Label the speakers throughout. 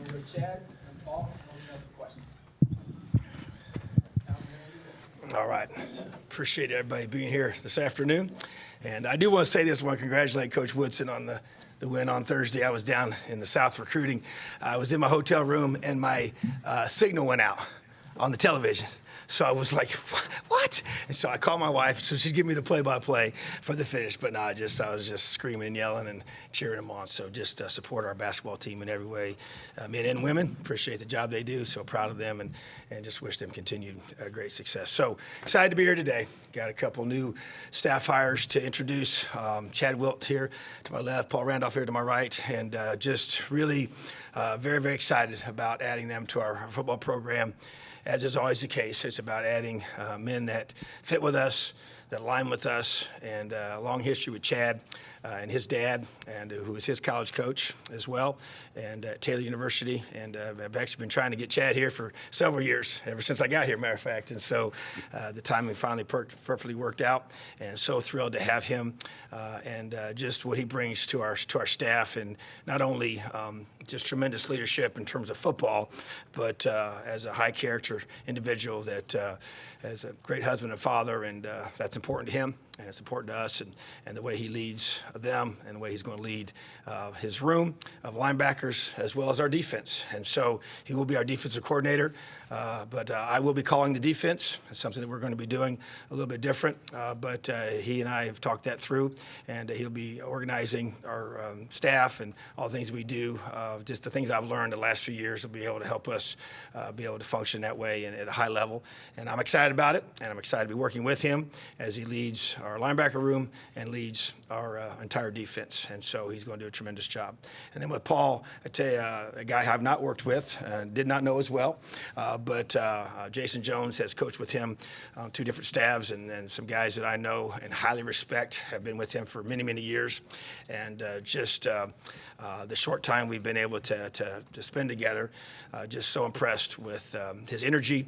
Speaker 1: we're with Chad and Paul. Open up for questions.
Speaker 2: All right. Appreciate everybody being here this afternoon. And I do want to say this. I want to congratulate Coach Woodson on the win on Thursday. I was down in the South recruiting. I was in my hotel room, and my signal went out on the television. So I was like, what? And so I called my wife, so she's giving me the play-by-play for the finish. But no, I was just screaming and yelling and cheering them on. So just support our basketball team in every way, men and women. Appreciate the job they do. So proud of them and just wish them continued great success. So excited to be here today. Got a couple new staff hires to introduce. Chad Wilt here to my left, Paul Randolph here to my right, and just really very, very excited about adding them to our football program. As is always the case, it's about adding men that fit with us, that align with us, and a long history with Chad and his dad, and who was his college coach as well, and at Taylor University. And I've actually been trying to get Chad here for several years, ever since I got here, matter of fact. And so the timing finally perfectly worked out, and so thrilled to have him and just what he brings to our staff, and not only just tremendous leadership in terms of football, but as a high character individual that as a great husband and father, and that's important to him, and it's important to us, and the way he leads them, and the way he's going to lead his room of linebackers as well as our defense. And so he will be our defensive coordinator, but I will be calling the defense. It's something that we're going to be doing a little bit different, but he and I have talked that through, and he'll be organizing our staff and all the things we do. Just the things I've learned the last few years will be able to help us be able to function that way and at a high level. And I'm excited about it, and I'm excited to be working with him as he leads our linebacker room and leads our entire defense. And so he's going to do a tremendous job. And then with Paul, I tell you, a guy I've not worked with and did not know as well, but Jason Jones has coached with him on two different staffs, and some guys that I know and highly respect have been with him for many, many years. And just the short time we've been able to spend together, just so impressed with his energy,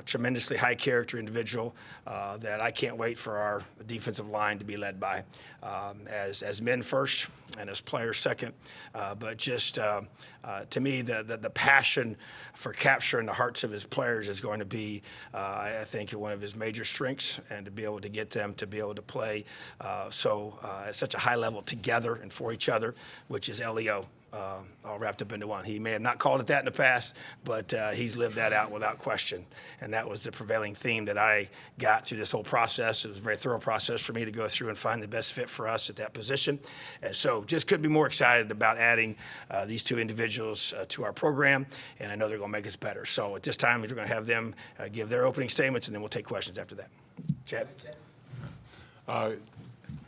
Speaker 2: tremendously high character individual that I can't wait for our defensive line to be led by, as men first and as players second. But just to me, the passion for capturing the hearts of his players is going to be, I think, one of his major strengths, and to be able to get them to be able to play at such a high level together and for each other, which is LEO. All wrapped up into one. He may have not called it that in the past, but he's lived that out without question. And that was the prevailing theme that I got through this whole process. It was a very thorough process for me to go through and find the best fit for us at that position. And so just couldn't be more excited about adding these two individuals to our program, and I know they're going to make us better. So at this time, we're going to have them give their opening statements, and then we'll take questions after that. Chad?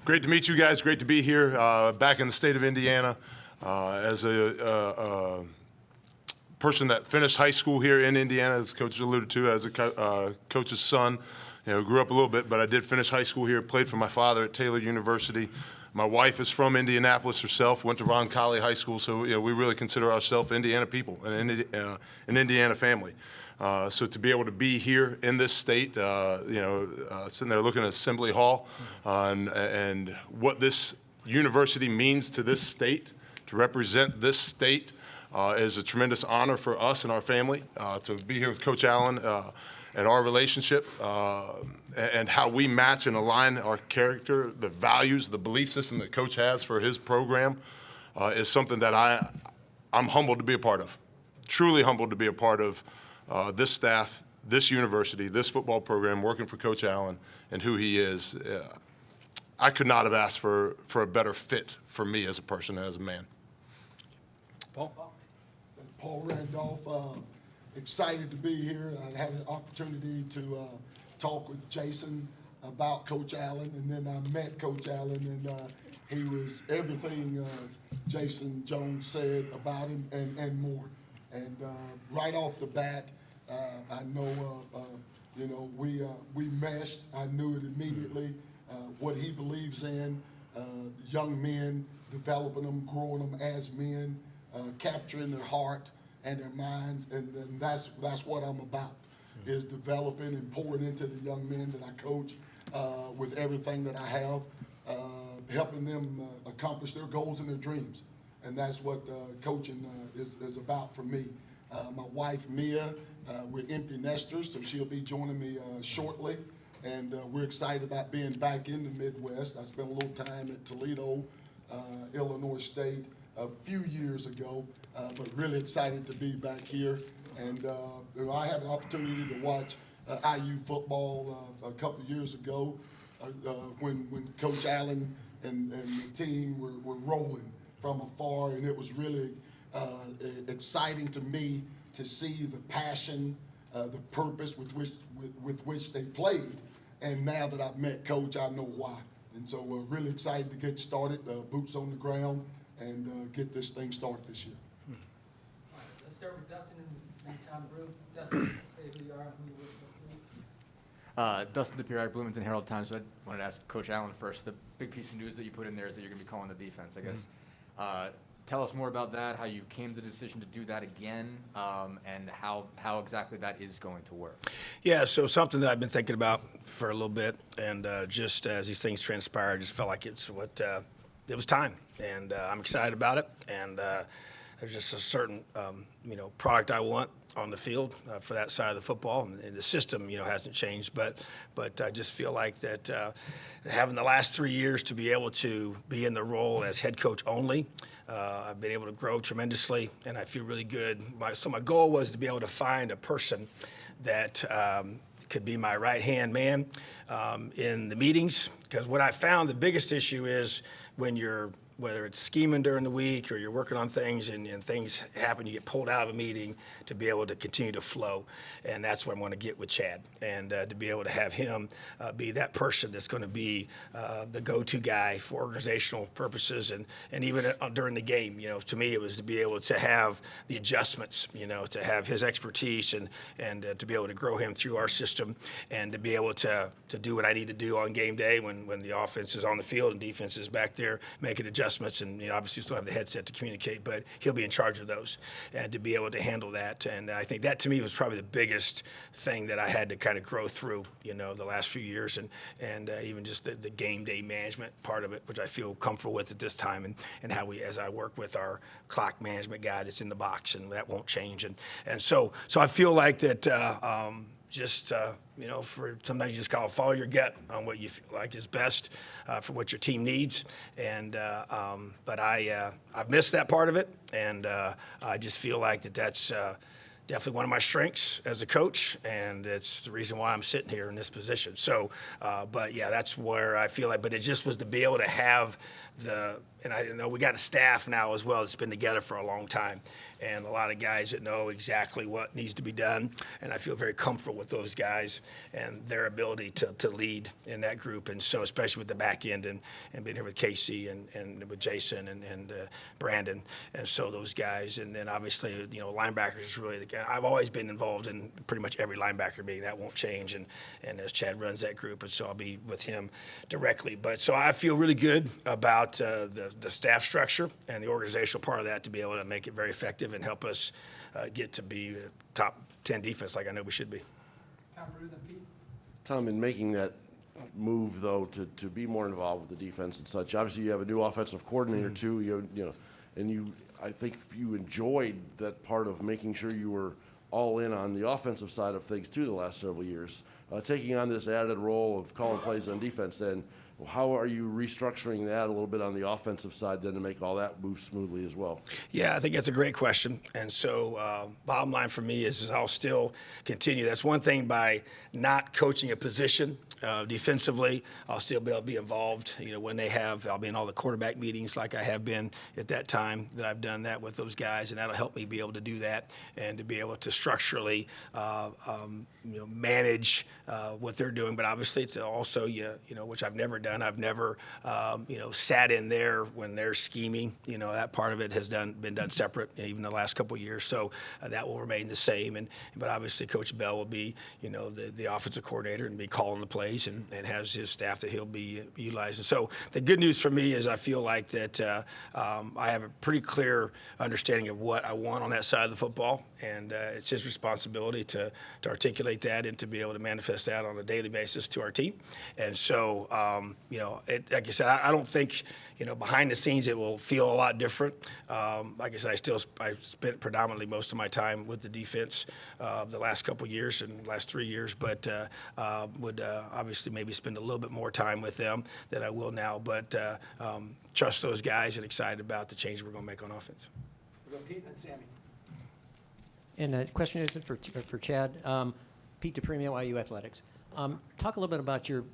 Speaker 3: Great to meet you guys. Great to be here back in the state of Indiana. As a person that finished high school here in Indiana, as Coach alluded to, as a coach's son, grew up a little bit, but I did finish high school here, played for my father at Taylor University. My wife is from Indianapolis herself, went to Ron Colley High School, so we really consider ourselves Indiana people and an Indiana family. So to be able to be here in this state, sitting there looking at Assembly Hall and what this university means to this state, to represent this state is a tremendous honor for us and our family. To be here with Coach Allen and our relationship and how we match and align our character, the values, the belief system that Coach has for his program is something that I'm humbled to be a part of. Truly humbled to be a part of this staff, this university, this football program, working for Coach Allen and who he is. I could not have asked for a better fit for me as a person and as a man.
Speaker 4: Paul Randolph, excited to be here. I had an opportunity to talk with Jason about Coach Allen, and then I met Coach Allen, and he was everything Jason Jones said about him and more. And right off the bat, I know, we meshed. I knew it immediately. What he believes in, young men, developing them, growing them as men, capturing their heart and their minds, and that's what I'm about, is developing and pouring into the young men that I coach with everything that I have, helping them accomplish their goals and their dreams. and that's what coaching is about for me. My wife, Mia, we're empty nesters, so she'll be joining me shortly. And we're excited about being back in the Midwest. I spent a little time at Toledo, Illinois State a few years ago, but really excited to be back here. And I had an opportunity to watch IU football a couple of years ago when Coach Allen and the team were rolling from afar, and it was really exciting to me to see the passion, the purpose with which they played. And now that I've met Coach, I know why. And so we're really excited to get started, boots on the ground, and get this thing started this year.
Speaker 1: All right, let's start with Dustin and then Tom Brew. Dustin, say who you are, who you work for.
Speaker 5: Dustin DePierre, Bloomington Herald-Times. I wanted to ask Coach Allen first. The big piece of news that you put in there is that you're going to be calling the defense, I guess. Tell us more about that, how you came to the decision to do that again, and how exactly that is going to work.
Speaker 2: Yeah, so something that I've been thinking about for a little bit, and just as these things transpire, I just felt like it was time, and I'm excited about it, and there's just a certain product I want on the field for that side of the football, and the system hasn't changed, but I just feel like that having the last 3 years to be able to be in the role as head coach only, I've been able to grow tremendously, and I feel really good. So my goal was to be able to find a person that could be my right-hand man in the meetings, because what I found the biggest issue is when whether it's scheming during the week or you're working on things and things happen, you get pulled out of a meeting to be able to continue to flow. And that's what I'm going to get with Chad, and to be able to have him be that person that's going to be the go-to guy for organizational purposes and even during the game. To me, it was to be able to have the adjustments, to have his expertise and to be able to grow him through our system and to be able to do what I need to do on game day when the offense is on the field and defense is back there making adjustments. And obviously still have the headset to communicate, but he'll be in charge of those and to be able to handle that. And I think that to me was probably the biggest thing that I had to kind of grow through, the last few years, and even just the game day management part of it, which I feel comfortable with at this time, and how as I work with our clock management guy that's in the box, and that won't change. And so I feel like that. For sometimes you just gotta follow your gut on what you feel like is best for what your team needs. And but I've missed that part of it, and I just feel like that's definitely one of my strengths as a coach, and it's the reason why I'm sitting here in this position. So, but yeah, that's where I feel like. But it just was to be able to have and I know we got a staff now as well that's been together for a long time, and a lot of guys that know exactly what needs to be done, and I feel very comfortable with those guys and their ability to lead in that group. And so especially with the back end and being here with Casey and with Jason and Brandon, and so those guys, and then obviously linebackers is really the guy. I've always been involved in pretty much every linebacker meeting. That won't change, and as Chad runs that group, and so I'll be with him directly. But so I feel really good about the staff structure and the organizational part of that to be able to make it very effective and help us get to be a top 10 defense like I know we should be.
Speaker 1: Tom Brew, then Pete.
Speaker 6: Tom, in making that move, though, to be more involved with the defense and such, obviously you have a new offensive coordinator too. I think you enjoyed that part of making sure you were all in on the offensive side of things too the last several years. Taking on this added role of calling plays on defense, then how are you restructuring that a little bit on the offensive side then to make all that move smoothly as well? Yeah,
Speaker 2: I think that's a great question. And so bottom line for me is I'll still continue. That's one thing by not coaching a position defensively. I'll still be able to be involved. When I'll be in all the quarterback meetings like I have been at that time that I've done that with those guys, and that'll help me be able to do that and to be able to structurally manage what they're doing. But obviously it's also, which I've never done. I've never, sat in there when they're scheming. That part of it has been done separate, even the last couple of years. So that will remain the same. But obviously Coach Bell will be, the offensive coordinator and be calling the plays and has his staff that he'll be utilizing. So the good news for me is I feel like that I have a pretty clear understanding of what I want on that side of the football, and it's his responsibility to articulate that and to be able to manifest that on a daily basis to our team. And so Like I said, I don't think, behind the scenes it will feel a lot different. Like I said, I spent predominantly most of my time with the defense the last couple years and last 3 years, but would obviously maybe spend a little bit more time with them than I will now. But trust those guys and excited about the change we're going to make on offense.
Speaker 1: We'll go Pete and Sammy.
Speaker 7: And the question is for Chad. Pete DePremio, IU Athletics. Talk a little bit about your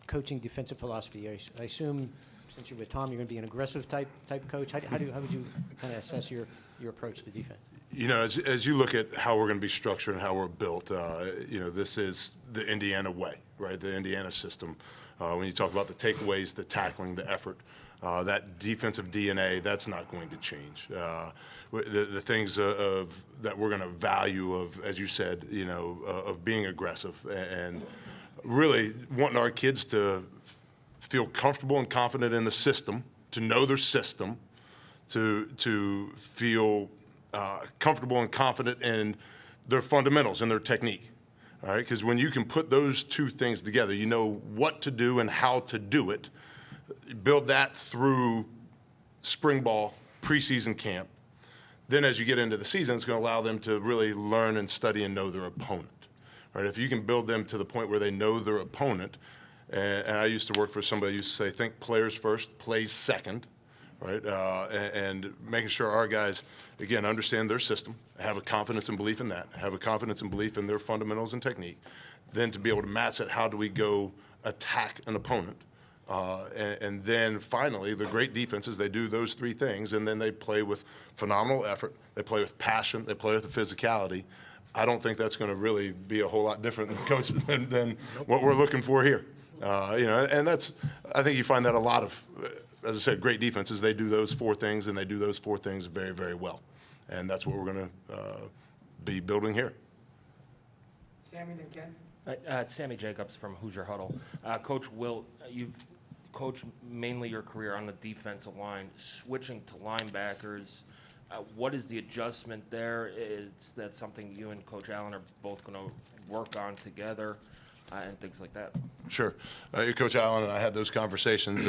Speaker 7: coaching defensive philosophy. I assume, since you're with Tom, you're going to be an aggressive type coach. How would you kind of assess your approach to defense?
Speaker 3: As you look at how we're going to be structured and how we're built, this is the Indiana way, right? The Indiana system. When you talk about the takeaways, the tackling, the effort, that defensive DNA, that's not going to change. The things that we're going to value of, as you said, of being aggressive and really wanting our kids to feel comfortable and confident in the system, to know their system, to feel comfortable and confident in their fundamentals and their technique. All right, because when you can put those two things together, you know what to do and how to do it. Build that through spring ball, preseason camp. Then as you get into the season, it's going to allow them to really learn and study and know their opponent. Right? If you can build them to the point where they know their opponent, and I used to work for somebody who used to say, think players first, plays second, right? And making sure our guys, again, understand their system, have a confidence and belief in that, have a confidence and belief in their fundamentals and technique, then to be able to match it, how do we go attack an opponent? And then finally, the great defenses, they do those three things, and then they play with phenomenal effort, they play with passion, they play with the physicality. I don't think that's going to really be a whole lot different than what we're looking for here. And that's, I think you find that a lot of, as I said, great defenses, they do those four things, and they do those four things very, very well. And that's what we're going to be building here.
Speaker 1: Sammy and Ken.
Speaker 8: Sammy Jacobs from Hoosier Huddle. Coach Wilt, you've coached mainly your career on the defensive line, switching to linebackers. What is the adjustment there? Is that something you and Coach Allen are both going to work on together and things like that?
Speaker 3: Sure. Coach Allen and I had those conversations.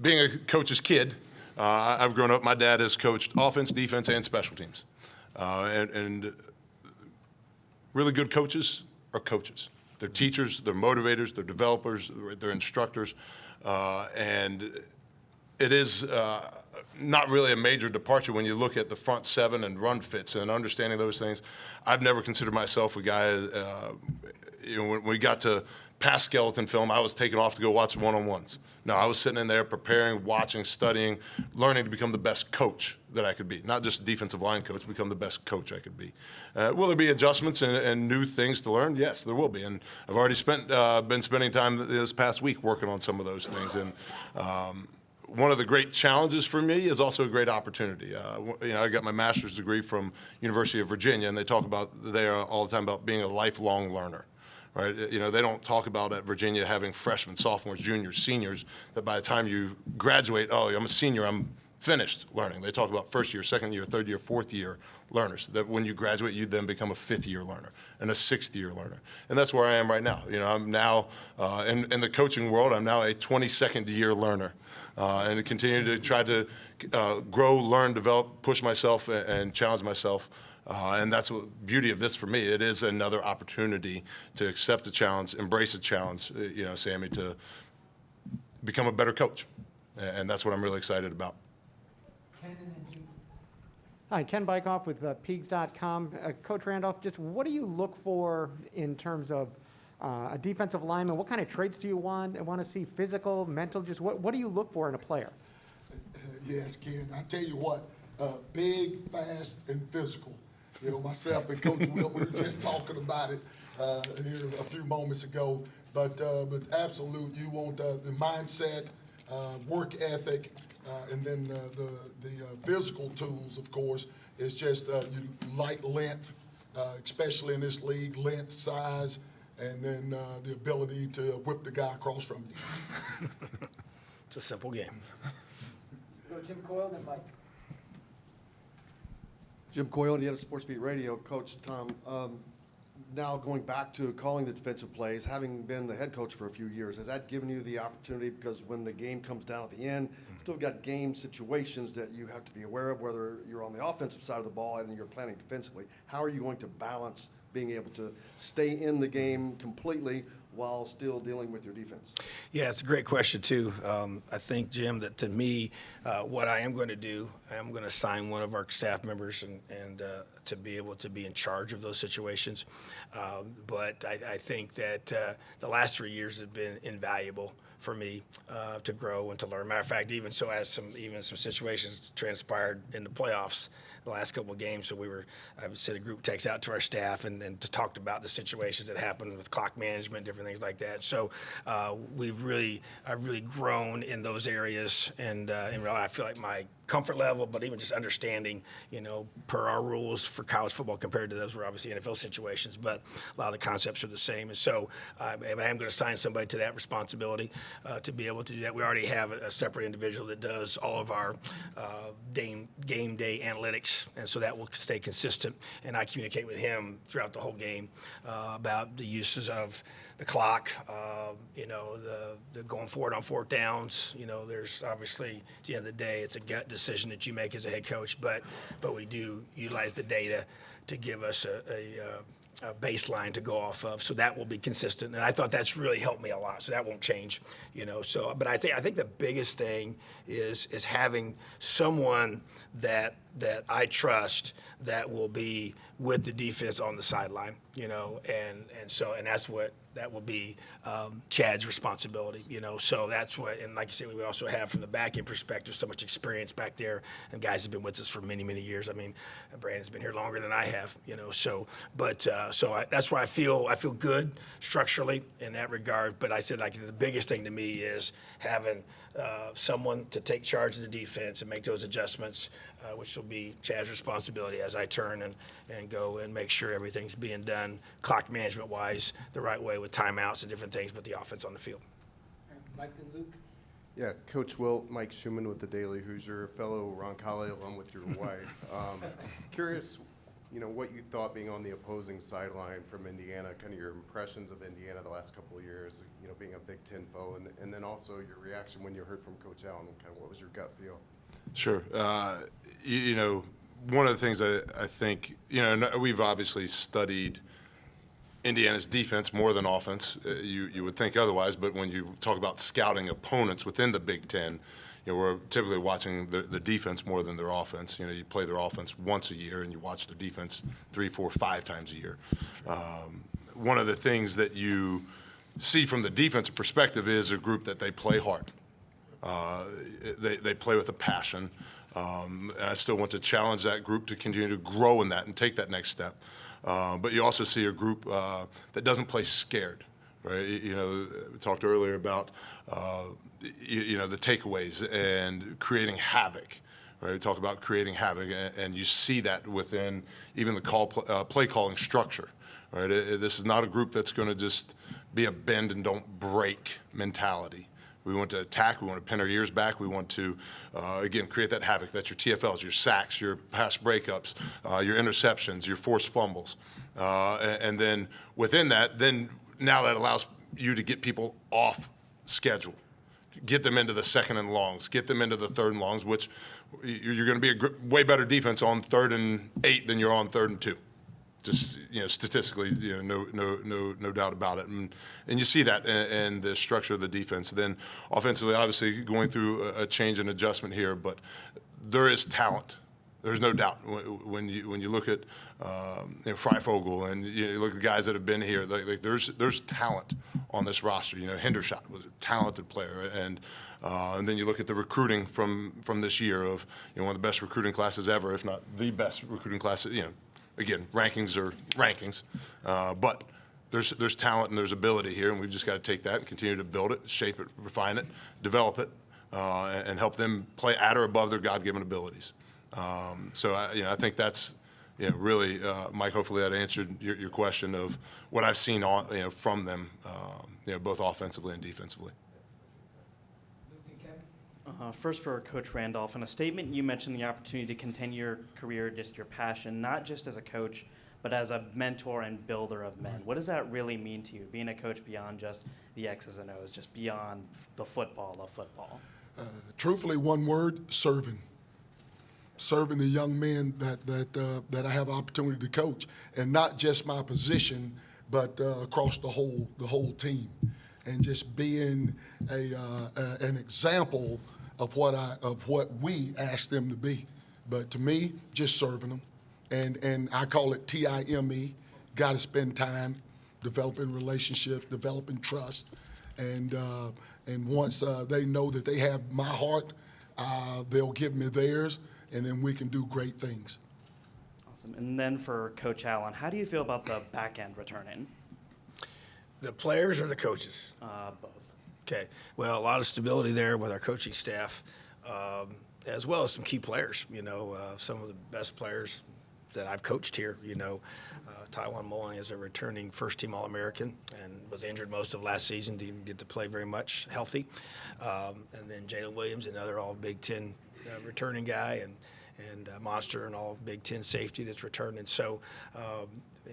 Speaker 3: Being a coach's kid, I've grown up, my dad has coached offense, defense, and special teams. And really good coaches are coaches. They're teachers, they're motivators, they're developers, they're instructors. And it is not really a major departure when you look at the front seven and run fits and understanding those things. I've never considered myself a guy, when we got to pass skeleton film, I was taken off to go watch one-on-ones. No, I was sitting in there preparing, watching, studying, learning to become the best coach that I could be. Not just a defensive line coach, become the best coach I could be. Will there be adjustments and new things to learn? Yes, there will be. And I've already been spending time this past week working on some of those things. And one of the great challenges for me is also a great opportunity. I got my master's degree from University of Virginia, and they talk about there all the time about being a lifelong learner. Right? They don't talk about at Virginia having freshmen, sophomores, juniors, seniors, that by the time you graduate, oh, I'm a senior, I'm finished learning. They talk about first year, second year, third year, fourth year learners, that when you graduate, you then become a fifth year learner and a sixth year learner. And that's where I am right now. I'm now, in the coaching world, I'm now a 22nd year learner. And continue to try to grow, learn, develop, push myself and challenge myself. And that's the beauty of this for me. It is another opportunity to accept a challenge, embrace a challenge, Sammy, to become a better coach. And that's what I'm really excited about.
Speaker 1: Ken and then Gene.
Speaker 9: Hi, Ken Bykoff with Pigs.com. Coach Randolph, just what do you look for in terms of a defensive lineman? What kind of traits do you want to see? Physical, mental? Just what do you look for in a player?
Speaker 4: Yes, Ken. I tell you what, big, fast, and physical. Myself and Coach Wilt, we were just talking about it here a few moments ago. But absolute, you want the mindset, work ethic, and then the physical tools, of course, is just you like length, especially in this league, length, size, and then the ability to whip the guy across from you.
Speaker 2: It's a simple game.
Speaker 1: Go Jim Coyle, then Mike.
Speaker 10: Jim Coyle, Indiana Sports Beat Radio. Coach Tom,
Speaker 6: now going back to calling the defensive plays, having been the head coach for a few years, has that given you the opportunity, because when the game comes down at the end, still got game situations that you have to be aware of, whether you're on the offensive side of the ball and you're planning defensively. How are you going to balance being able to stay in the game completely while still dealing with your defense?
Speaker 2: Yeah, it's a great question, too. I think, Jim, that to me, what I am going to do, I'm going to assign one of our staff members and to be able to be in charge of those situations. But I think that the last 3 years have been invaluable for me to grow and to learn. Matter of fact, even so, as some situations transpired in the playoffs, the last couple of games. So I would say the group takes out to our staff and talked about the situations that happened with clock management, different things like that. So I've really grown in those areas, and I feel like my comfort level, but even just understanding, per our rules for college football compared to those were obviously NFL situations, but a lot of the concepts are the same. And so I am going to assign somebody to that responsibility to be able to do that. We already have a separate individual that does all of our game day analytics, and so that will stay consistent. And I communicate with him throughout the whole game about the uses of the clock, the going forward on fourth downs. There's obviously, at the end of the day, it's a gut decision that you make as a head coach, but we do utilize the data to give us a baseline to go off of, so that will be consistent. And I thought that's really helped me a lot, so that won't change. So, but I think the biggest thing is having someone that I trust that will be with the defense on the sideline, and that will be Chad's responsibility, so that's what, and like you said, we also have from the back end perspective so much experience back there, and guys have been with us for many, many years. I mean, Brandon's been here longer than I have, that's why I feel good structurally in that regard. But I said, like, the biggest thing to me is having someone to take charge of the defense and make those adjustments, which will be Chad's responsibility as I turn and go and make sure everything's being done clock management wise the right way with timeouts and different things with the offense on the field.
Speaker 1: Mike and Luke?
Speaker 10: Yeah, Coach Wilt, Mike Schumann with the Daily Hoosier, fellow Roncalli along with your wife. Curious, what you thought being on the opposing sideline from Indiana, kind of your impressions of Indiana the last couple of years, being a Big Ten foe, and then also your reaction when you heard from Coach Allen, kind of what was your gut feel?
Speaker 3: Sure. One of the things I think, we've obviously studied Indiana's defense more than offense. You would think otherwise, but when you talk about scouting opponents within the Big Ten, we're typically watching the defense more than their offense. You play their offense once a year, and you watch their defense 3, 4, 5 times a year. One of the things that you see from the defensive perspective is a group that they play hard. They play with a passion, and I still want to challenge that group to continue to grow in that and take that next step. But you also see a group that doesn't play scared, right? We talked earlier about the takeaways and creating havoc. Right? We talk about creating havoc, and you see that within even the play calling structure. Right? This is not a group that's going to just be a bend and don't break mentality. We want to attack. We want to pin our ears back. We want to, again, create that havoc. That's your TFLs, your sacks, your pass breakups, your interceptions, your forced fumbles. And then within that, now that allows you to get people off schedule, get them into the second and longs, get them into the third and longs, which you're going to be a way better defense on 3rd and 8 than you're on 3rd and 2. Just statistically, no doubt about it, and you see that in the structure of the defense. Then offensively, obviously going through a change and adjustment here, but there is talent. There's no doubt when you look at Freifogel and you look at the guys that have been here. There's talent on this roster. Hendershot was a talented player, and then you look at the recruiting from this year of one of the best recruiting classes ever, if not the best recruiting class. Again, rankings are rankings, but there's talent and there's ability here, and we've just got to take that and continue to build it, shape it, refine it, develop it, and help them play at or above their God-given abilities. So I think that's really, Mike. Hopefully that answered your question of what I've seen from them, both offensively and defensively.
Speaker 11: First for Coach Randolph, in a statement you mentioned the opportunity to continue your career, just your passion, not just as a coach, but as a mentor and builder of men. What does that really mean to you, being a coach beyond just the X's and O's, just beyond the football of football?
Speaker 4: Truthfully, one word: serving. Serving the young men that I have the opportunity to coach, and not just my position, but across the whole team, and just being an example of what we ask them to be. But to me, just serving them, and I call it TIME. Got to spend time developing relationships, developing trust, and once they know that they have my heart, they'll give me theirs, and then we can do great things.
Speaker 11: Awesome. And then for Coach Allen, how do you feel about the back end returning?
Speaker 2: The players or the coaches?
Speaker 11: Both.
Speaker 2: Okay. Well, a lot of stability there with our coaching staff, as well as some key players. Some of the best players that I've coached here. Taiwan Mullen is a returning first-team All-American and was injured most of last season, didn't get to play very much, healthy. And then Jalen Williams, another All-Big Ten returning guy, and Monster, and All Big Ten safety that's returning. So,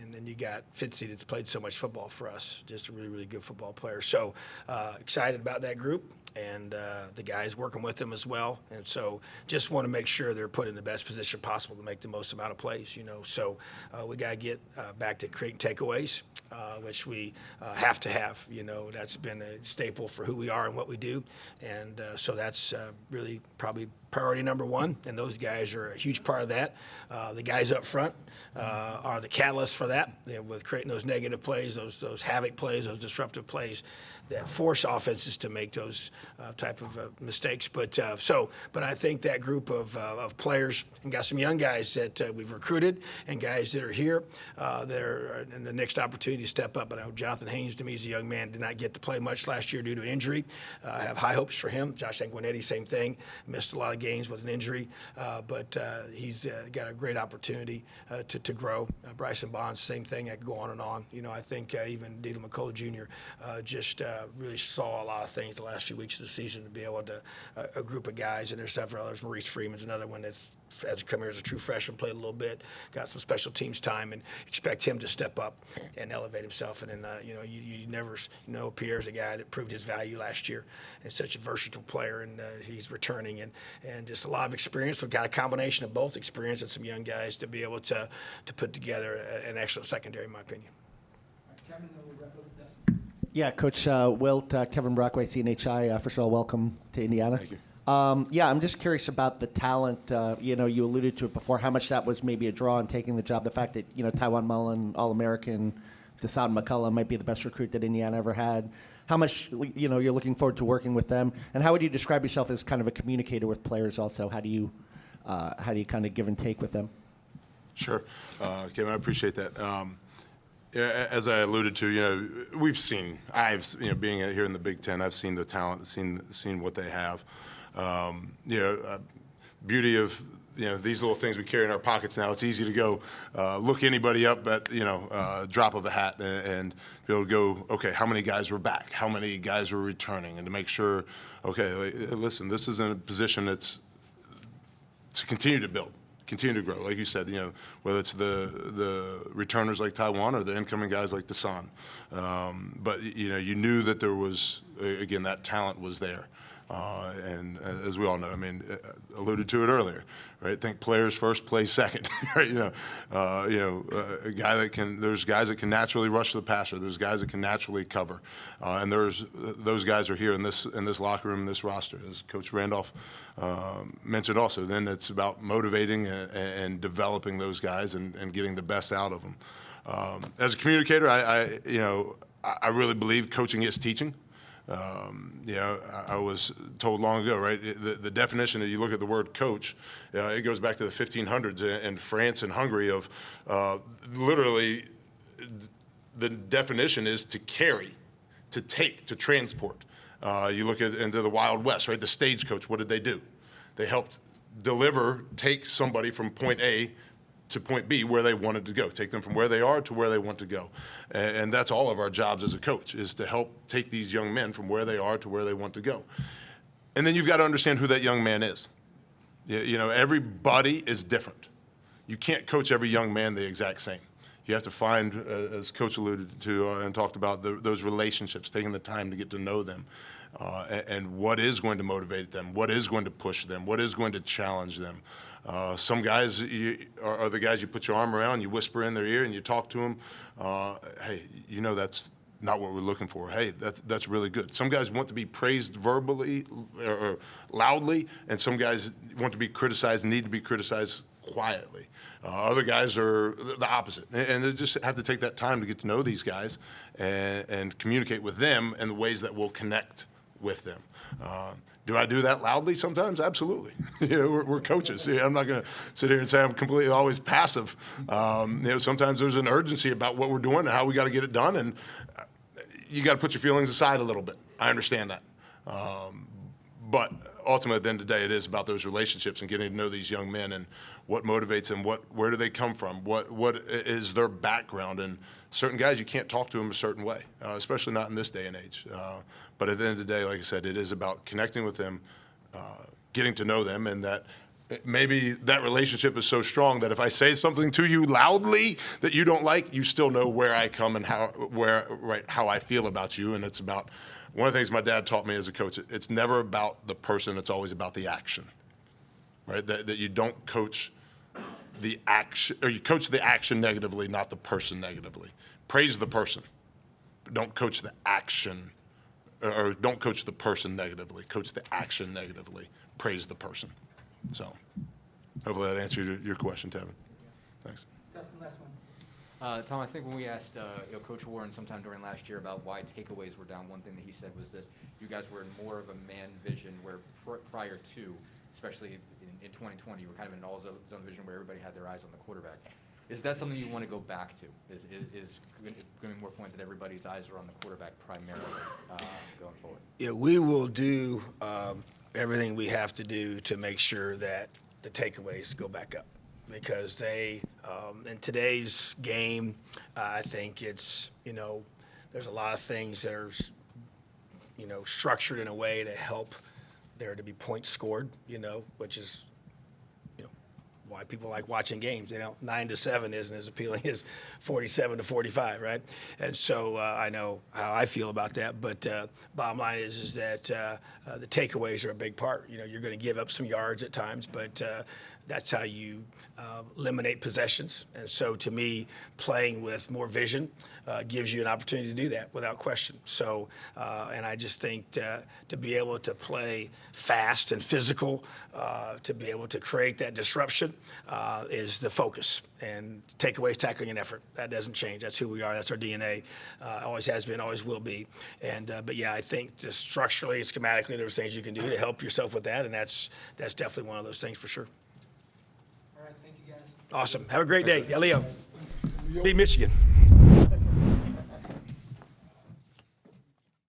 Speaker 2: and then you got Fitzy that's played so much football for us, just a really, really good football player. So excited about that group, and the guys working with them as well. And so just want to make sure they're put in the best position possible to make the most amount of plays, So we got to get back to creating takeaways, which we have to have. That's been a staple for who we are and what we do. And so that's really probably priority number one, and those guys are a huge part of that. The guys up front are the catalyst for that, with creating those negative plays, those havoc plays, those disruptive plays that force offenses to make those type of mistakes. But I think that group of players, and got some young guys that we've recruited, and guys that are here that are in the next opportunity to step up. And I know Jonathan Haynes, to me, is a young man, did not get to play much last year due to injury. I have high hopes for him. Josh Sanguinetti, same thing, missed a lot of games with an injury, but he's got a great opportunity to grow. Bryson Bonds, same thing. I could go on and on. I think even Dylan McCullough Jr. Just really saw a lot of things the last few weeks of the season to be able to a group of guys, and there's several others. Maurice Freeman's another one that's has come here as a true freshman, played a little bit, got some special teams time, and expect him to step up and elevate himself. And then, you never know Pierre's a guy that proved his value last year, and such a versatile player, and he's returning, and just a lot of experience. We've got a combination of both experience and some young guys to be able to put together an excellent secondary, in my opinion.
Speaker 1: All right, Kevin, then we'll wrap up with Dustin.
Speaker 12: Yeah, Coach Wilt, Kevin Brockway, CNHI. First of all, welcome to Indiana.
Speaker 3: Thank you.
Speaker 12: I'm just curious about the talent. You alluded to it before, how much that was maybe a draw in taking the job. The fact that, Taiwan Mullen, All-American, Deshaun McCullough might be the best recruit that Indiana ever had. How much, you're looking forward to working with them? And how would you describe yourself as kind of a communicator with players also? How do you kind of give and take with them?
Speaker 3: Sure. Kevin, I appreciate that. As I alluded to, being here in the Big Ten, I've seen the talent, seen what they have. Beauty of these little things we carry in our pockets now. It's easy to go look anybody up at drop of a hat and be able to go, okay, how many guys were back? How many guys were returning? And to make sure, okay, listen, this is in a position that's to continue to build. Continue to grow, like you said. Whether it's the returners like Taiwan or the incoming guys like Deshaun, but you knew that there was again that talent was there, and as we all know, alluded to it earlier, right? Think players first, play second, right? A guy that can. There's guys that can naturally rush the passer. There's guys that can naturally cover, and those guys are here in this locker room, this roster, as Coach Randolph mentioned also. Then it's about motivating and developing those guys and getting the best out of them. As a communicator, I really believe coaching is teaching. I was told long ago, right? The definition that you look at the word coach, it goes back to the 1500s in France and Hungary of literally the definition is to carry, to take, to transport. You look into the Wild West, right? The stagecoach, what did they do? They helped take somebody from point A to point B where they wanted to go, take them from where they are to where they want to go. And that's all of our jobs as a coach, is to help take these young men from where they are to where they want to go. And then you've got to understand who that young man is. Everybody is different. You can't coach every young man the exact same. You have to find, as Coach alluded to and talked about, those relationships, taking the time to get to know them, and what is going to motivate them, what is going to push them, what is going to challenge them. Some guys are the guys you put your arm around, you whisper in their ear, and you talk to them. Hey, you know that's not what we're looking for. Hey, that's really good. Some guys want to be praised verbally or loudly, and some guys want to be criticized and need to be criticized quietly. Other guys are the opposite, and they just have to take that time to get to know these guys and communicate with them in the ways that will connect with them. Do I do that loudly sometimes? Absolutely. We're coaches. I'm not going to sit here and say I'm completely always passive. Sometimes there's an urgency about what we're doing and how we got to get it done, and you got to put your feelings aside a little bit. I understand that. But ultimately, at the end of the day, it is about those relationships and getting to know these young men and what motivates them, where do they come from, what is their background. And certain guys, you can't talk to them a certain way, especially not in this day and age. But at the end of the day, like I said, it is about connecting with them, getting to know them, and that maybe that relationship is so strong that if I say something to you loudly that you don't like, you still know where I come and how I feel about you. And it's about, one of the things my dad taught me as a coach, it's never about the person, it's always about the action, right? That you don't coach the action, or you coach the action negatively, not the person negatively. Praise the person, but don't coach the action, or don't coach the person negatively. Coach the action negatively. Praise the person. So hopefully that answered your question, Tevin. Thanks.
Speaker 1: Dustin, last one.
Speaker 5: Tom, I think when we asked Coach Warren sometime during last year about why takeaways were down, one thing that he said was that you guys were in more of a man vision, where prior to, especially in 2020, you were kind of in an all-zone vision where everybody had their eyes on the quarterback. Is that something you want to go back to? Is going to be more point that everybody's eyes are on the quarterback primarily going forward?
Speaker 2: Yeah, we will do everything we have to do to make sure that the takeaways go back up, because they, in today's game, I think it's, there's a lot of things that are, structured in a way to help there to be points scored, which is, why people like watching games. 9-7 isn't as appealing as 47-45, right? And so I know how I feel about that. But bottom line is that the takeaways are a big part. You're going to give up some yards at times, but that's how you eliminate possessions. And so to me, playing with more vision gives you an opportunity to do that without question. So, and I just think to be able to play fast and physical, to be able to create that disruption is the focus. And takeaways, tackling, and effort. That doesn't change. That's who we are. That's our DNA. Always has been, always will be. And but yeah, I think just structurally and schematically, there's things you can do to help yourself with that, and that's definitely one of those things for sure.
Speaker 1: All right, thank you, guys.
Speaker 2: Awesome. Have a great day. Yeah, Leo. Beat Michigan.